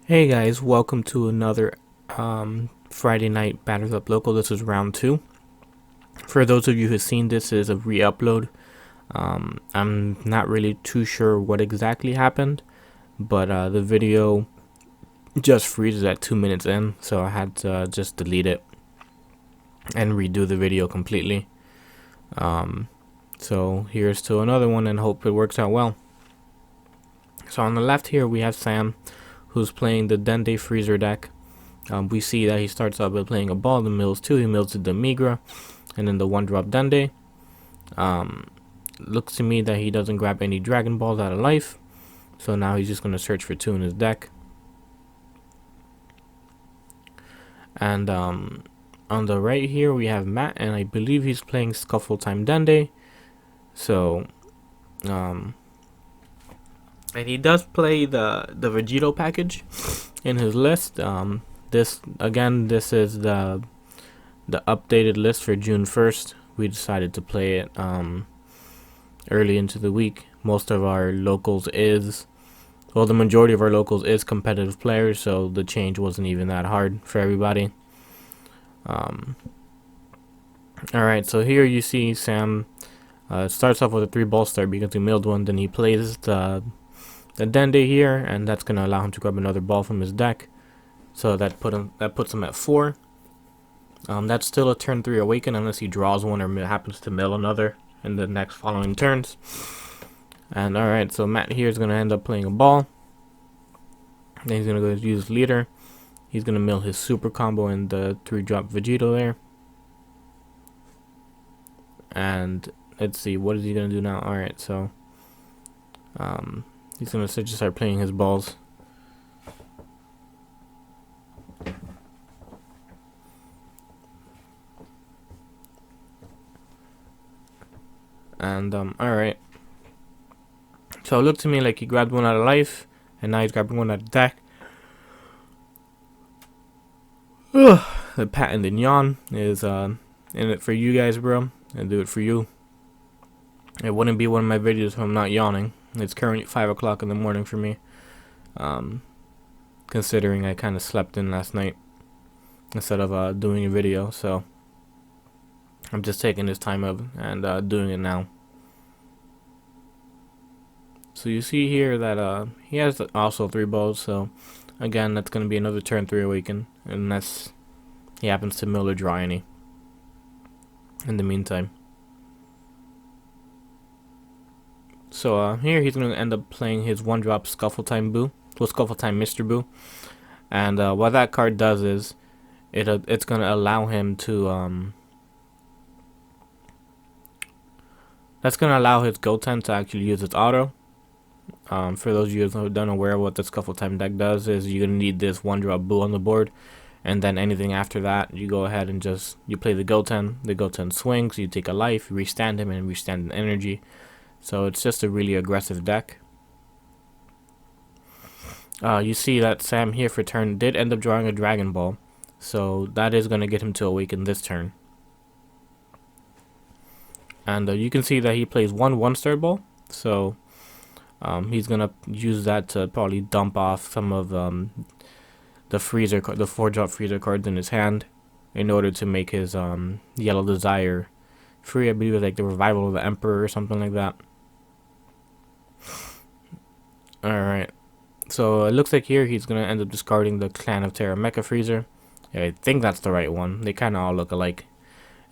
Hey guys, welcome to another Friday night Batters-Up Local. This is round 2. For those of you who've seen this, is a re-upload. I'm not really too sure what exactly happened, but the video just freezes at 2 minutes in, so I had to just delete it and redo the video completely. So here's to another one and hope it works out well. So on the left here we have Sam, who's playing the Dende Freezer deck. We see that he starts out by playing a ball, then mills 2, he mills the Migra, and then the 1-drop Dende. Looks to me that he doesn't grab any Dragon Balls out of life, so now he's just going to search for 2 in his deck. And on the right here we have Matt, and I believe he's playing Scuffle time Dende. So, and he does play the Vegito package in his list. This is the updated list for June 1st. We decided to play it early into the week. Most of our locals the majority of our locals is competitive players, so the change wasn't even that hard for everybody. Alright, so here you see Sam starts off with a 3-ball start because he milled one, then he plays the Dende here, and that's going to allow him to grab another ball from his deck. So that puts him at 4. That's still a turn 3 awaken unless he draws one or happens to mill another in the next following turns. And alright, so Matt here is going to end up playing a ball. Then he's going to go use leader. He's going to mill his super combo and the 3-drop Vegito there. And let's see, what is he going to do now? Alright, so he's going to just start playing his balls. And alright, so it looked to me like he grabbed one out of life, and now he's grabbing one out of deck. The pat and the yawn is in it for you guys, bro. I do it for you. It wouldn't be one of my videos if I'm not yawning. It's currently 5 o'clock in the morning for me, considering I kind of slept in last night instead of doing a video, so I'm just taking this time up and doing it now. So you see here that he has also 3 balls, so again that's going to be another turn 3 awaken, unless he happens to mill or draw any in the meantime. So here he's going to end up playing his 1-drop Scuffle time Boo, Scuffle time Mr. Boo, and what that card does is it's going to allow him to that's going to allow his Goten to actually use its auto. For those of you who don't aware, what the Scuffle time deck does is you're going to need this 1-drop Boo on the board, and then anything after that you go ahead and you play the Goten swings, you take a life, you restand him, and restand an energy. So it's just a really aggressive deck. You see that Sam here for turn did end up drawing a Dragon Ball, so that is going to get him to awaken this turn. And you can see that he plays 1-star ball, so he's going to use that to probably dump off some of the 4-drop Frieza cards in his hand in order to make his Yellow Desire free. I believe it was like the Revival of the Emperor or something like that. Alright, so it looks like here he's going to end up discarding the Clan of Terra Mecha Freezer. Yeah, I think that's the right one. They kind of all look alike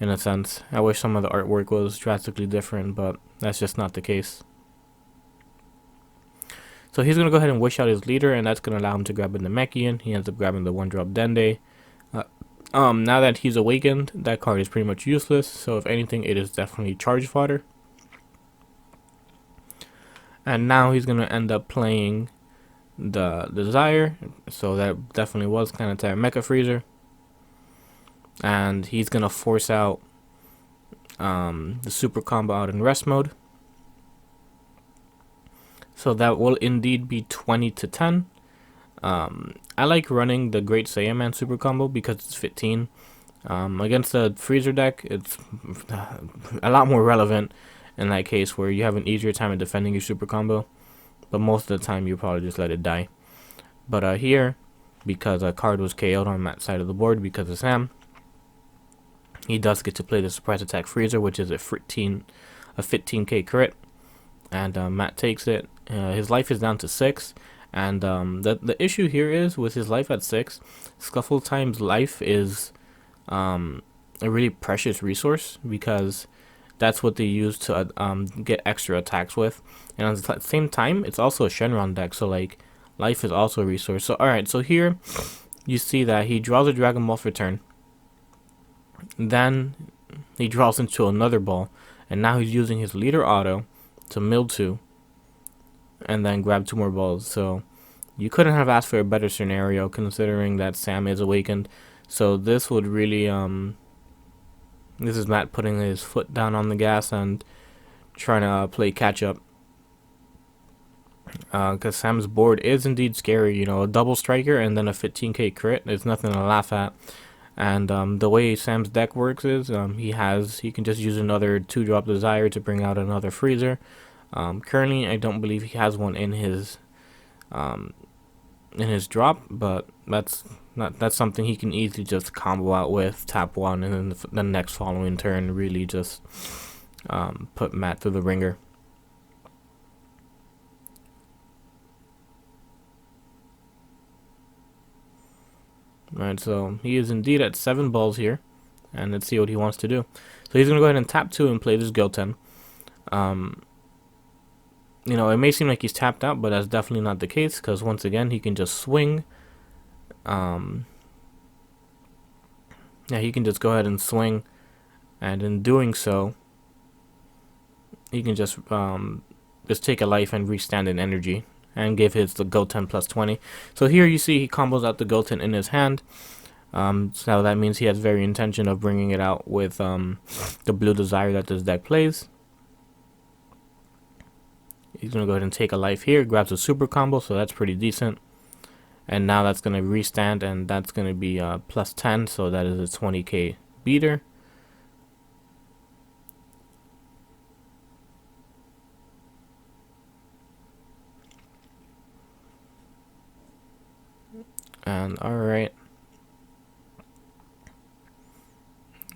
in a sense. I wish some of the artwork was drastically different, but that's just not the case. So he's going to go ahead and wish out his leader, and that's going to allow him to grab in the Mechian. He ends up grabbing the 1-drop Dende. Now that he's awakened, that card is pretty much useless, so if anything, it is definitely charge fodder. And now he's going to end up playing the Desire, so that definitely was kind of Terra Mecha Freezer. And he's going to force out the super combo out in rest mode. So that will indeed be 20-10. I like running the Great Saiyaman super combo because it's 15. Against the Freezer deck, it's a lot more relevant in that case, where you have an easier time of defending your super combo, but most of the time you probably just let it die. But here because a card was KO'd on Matt's side of the board because of Sam. He does get to play the surprise attack Frieza, which is a 15k crit, and Matt takes it. His life is down to 6, and the issue here is with his life at 6, Scuffle time's life is a really precious resource because that's what they use to get extra attacks with, and at the same time it's also a Shenron deck, so like life is also a resource. So alright, so here you see that he draws a Dragon Ball for turn, then he draws into another ball, and now he's using his leader auto to mill 2 and then grab 2 more balls. So you couldn't have asked for a better scenario considering that Sam is awakened. So this would really this is Matt putting his foot down on the gas and trying to play catch up, because Sam's board is indeed scary. You know, a double striker and then a 15k crit is nothing to laugh at. And the way Sam's deck works is he can just use another 2-drop Desire to bring out another Freezer. Currently, I don't believe he has one in his drop, but that's something he can easily just combo out with, tap 1, and then the next following turn really just put Matt through the ringer. Alright, so he is indeed at 7 balls here, and let's see what he wants to do. So he's going to go ahead and tap 2 and play this Goten. You know, it may seem like he's tapped out, but that's definitely not the case, because once again, he can just swing. Yeah, he can just go ahead and swing, and in doing so, he can just take a life and restand in energy and give his the Goten plus 20. So here you see he combos out the Goten in his hand. So that means he has very intention of bringing it out with the blue Desire that this deck plays. He's going to go ahead and take a life here, grabs a super combo, so that's pretty decent. And now that's going to restand, and that's going to be plus 10, so that is a 20k beater. And alright,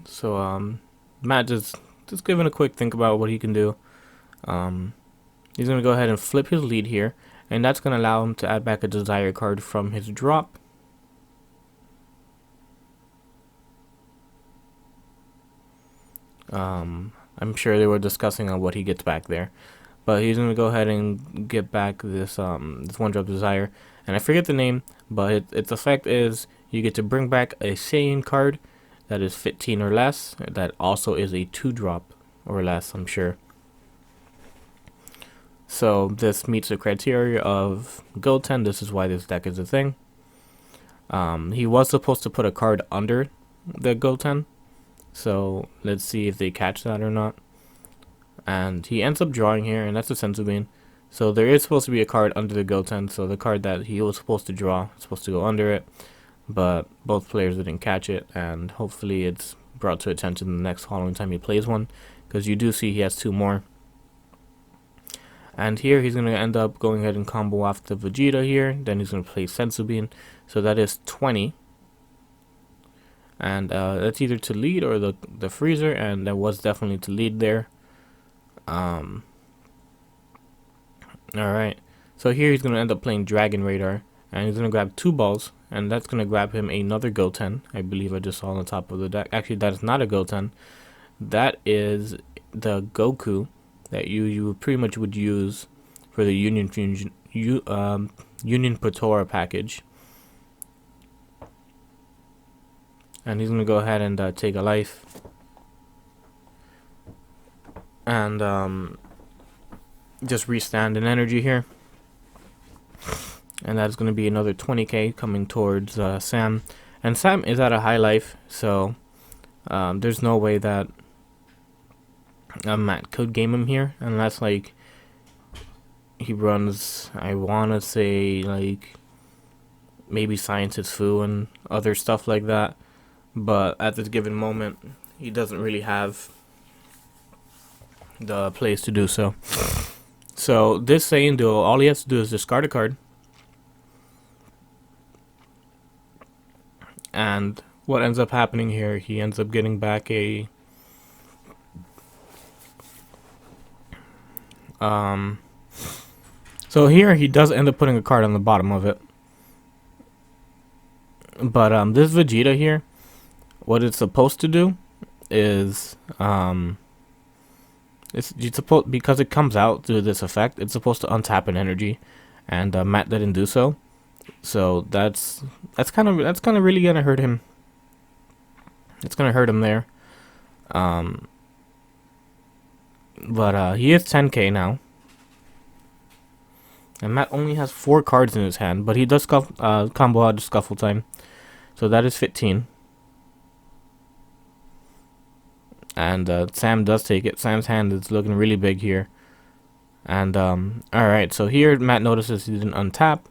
so Matt just giving a quick think about what he can do. He's going to go ahead and flip his lead here, and that's going to allow him to add back a Desire card from his drop. I'm sure they were discussing on what he gets back there, but he's going to go ahead and get back this 1-drop Desire, and I forget the name, but its effect is you get to bring back a Saiyan card that is 15 or less, that also is a 2-drop or less, I'm sure. So this meets the criteria of Goten. This is why this deck is a thing. He was supposed to put a card under the Goten, so let's see if they catch that or not. And he ends up drawing here, and that's a Senzu Bean. So there is supposed to be a card under the Goten, so the card that he was supposed to draw is supposed to go under it, but both players didn't catch it, and hopefully it's brought to attention the next following time he plays one, because you do see he has 2 more. And here he's going to end up going ahead and combo off the Vegeta here, then he's going to play Senzu Bean, so that is 20. And that's either to lead or the Freezer, and that was definitely to lead there. Alright, so here he's going to end up playing Dragon Radar, and he's going to grab 2 balls, and that's going to grab him another Goten. I believe I just saw on the top of the deck. Actually, that is not a Goten. That is the Goku that you pretty much would use for the Union Patora package. And he's going to go ahead and take a life. And just restand in energy here. And that's going to be another 20k coming towards Sam. And Sam is at a high life, so there's no way that Matt could game him here, unless like he runs, I want to say, like maybe Scientist Fu and other stuff like that. But at this given moment, he doesn't really have the plays to do so. So this Saiyan duo, all he has to do is discard a card, And what ends up happening here, he ends up getting back a so here he does end up putting a card on the bottom of it. But this Vegeta here, what it's supposed to do is it's supposed, because it comes out through this effect, it's supposed to untap an energy, and Matt didn't do so. So that's kind of really gonna hurt him. It's gonna hurt him there. But he is 10k now, and Matt only has 4 cards in his hand, but he does combo out Scuffle time, so that is 15. And Sam does take it. Sam's hand is looking really big here. And alright, so here Matt notices he didn't untap.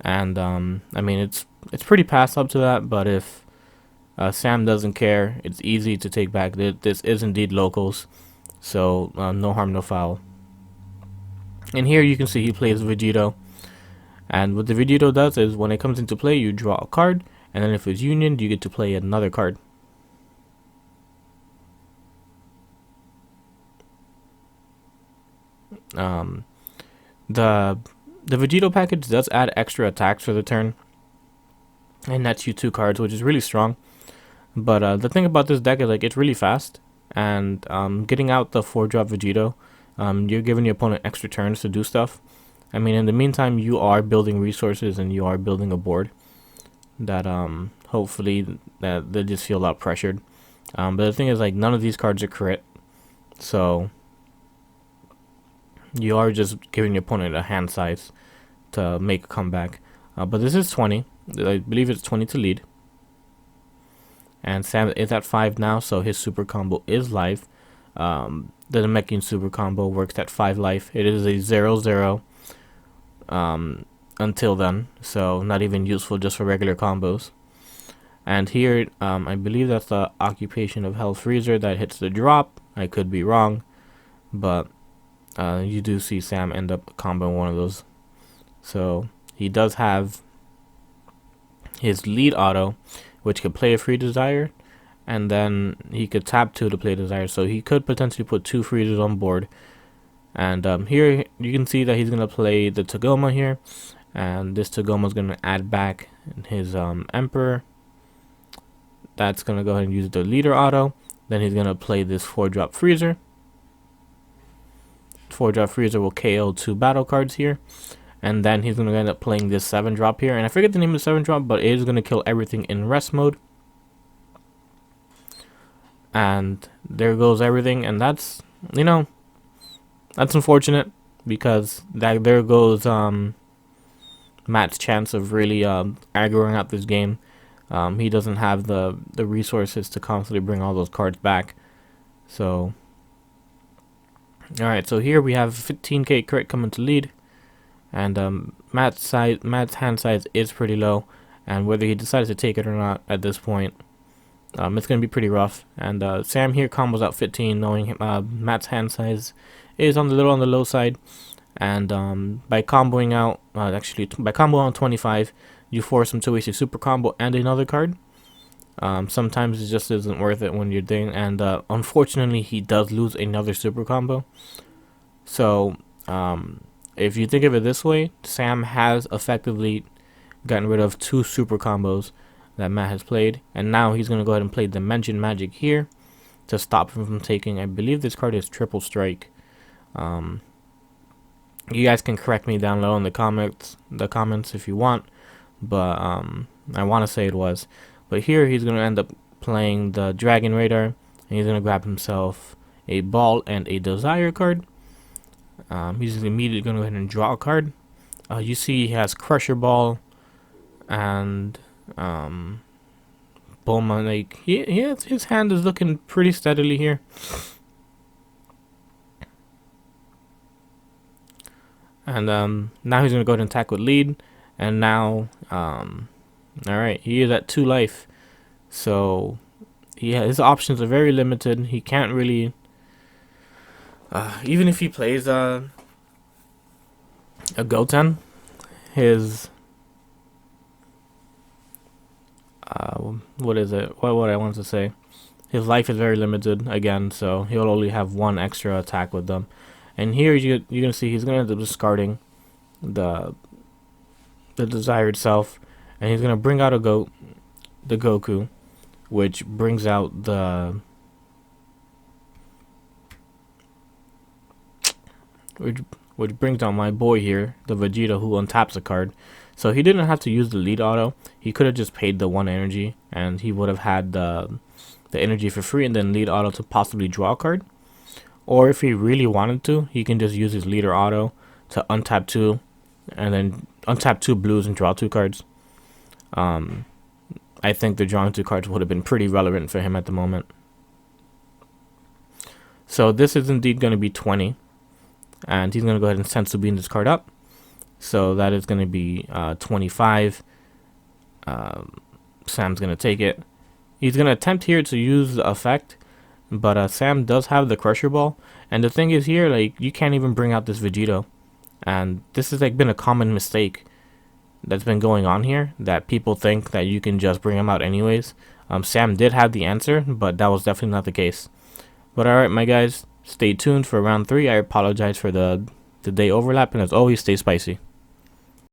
And I mean, it's pretty past up to that, but if Sam doesn't care, it's easy to take back. This is indeed locals, so no harm, no foul. And here you can see he plays Vegito. And what the Vegito does is when it comes into play, you draw a card, and then if it's unioned, you get to play another card. The Vegito package does add extra attacks for the turn, and nets you 2 cards, which is really strong. But the thing about this deck is, like, it's really fast, and getting out the 4-drop Vegito, you're giving your opponent extra turns to do stuff. I mean, in the meantime, you are building resources and you are building a board that hopefully that they just feel a lot pressured. But the thing is, like, none of these cards are crit, so you are just giving your opponent a hand size to make a comeback. But this is 20. I believe it's 20 to lead. And Sam is at 5 now, so his super combo is live. The Namekian super combo works at 5 life. It is a 0-0 until then, so not even useful just for regular combos. And here, I believe that's the Occupation of Hell Frieza that hits the drop. I could be wrong, but you do see Sam end up comboing one of those. So he does have his lead auto, which could play a free Desire, and then he could tap 2 to play Desire. So he could potentially put 2 Friezas on board. And here you can see that he's gonna play the Togoma here, and this Togoma is gonna add back his Emperor. That's gonna go ahead and use the leader auto. Then he's gonna play this 4-drop Freezer. 4-drop Freezer will KO 2 battle cards here, and then he's gonna end up playing this 7-drop here. And I forget the name of the 7-drop, but it is gonna kill everything in rest mode. And there goes everything, and that's, you know, that's unfortunate, because there goes Matt's chance of really aggroing out this game. He doesn't have the resources to constantly bring all those cards back. So alright, so here we have 15k crit coming to lead, and Matt's hand size is pretty low, and whether he decides to take it or not at this point, it's going to be pretty rough. And Sam here combos out 15, knowing Matt's hand size is on the low side, and by comboing out, by comboing out 25, you force him to waste a super combo and another card. Sometimes it just isn't worth it when you're doing, and unfortunately he does lose another super combo. So if you think of it this way, Sam has effectively gotten rid of 2 super combos that Matt has played, and now he's going to go ahead and play Dimension Magic here to stop him from taking, I believe this card is Triple Strike. You guys can correct me down low in the comments if you want, but I want to say it was. But here he's going to end up playing the Dragon Radar, and he's going to grab himself a Ball and a Desire card. He's immediately going to go ahead and draw a card. You see he has Crusher Ball and Bulma. Like, his hand is looking pretty steadily here. And now he's going to go ahead and attack with lead. And now, alright, he is at 2 life. So his options are very limited. He can't really, even if he plays a Goten, his what is it? What I want to say? His life is very limited again, so he'll only have one extra attack with them. And here you're gonna see he's gonna end up discarding the desired self, and he's gonna bring out the Goku, which brings out which brings out my boy here, the Vegeta, who untaps a card. So he didn't have to use the lead auto. He could have just paid the 1 energy, and he would have had the energy for free, and then lead auto to possibly draw a card. Or if he really wanted to, he can just use his leader auto to untap 2, and then untap 2 blues and draw 2 cards. I think the drawing 2 cards would have been pretty relevant for him at the moment. So this is indeed going to be 20. And he's going to go ahead and send Subin this card up. So that is going to be 25. Sam's going to take it. He's going to attempt here to use the effect. But Sam does have the Crusher Ball. And the thing is here, like, you can't even bring out this Vegito. And this has like been a common mistake that's been going on here, that people think that you can just bring him out anyways. Sam did have the answer, but that was definitely not the case. But alright, my guys, stay tuned for round 3. I apologize for the day overlap, and as always, stay spicy.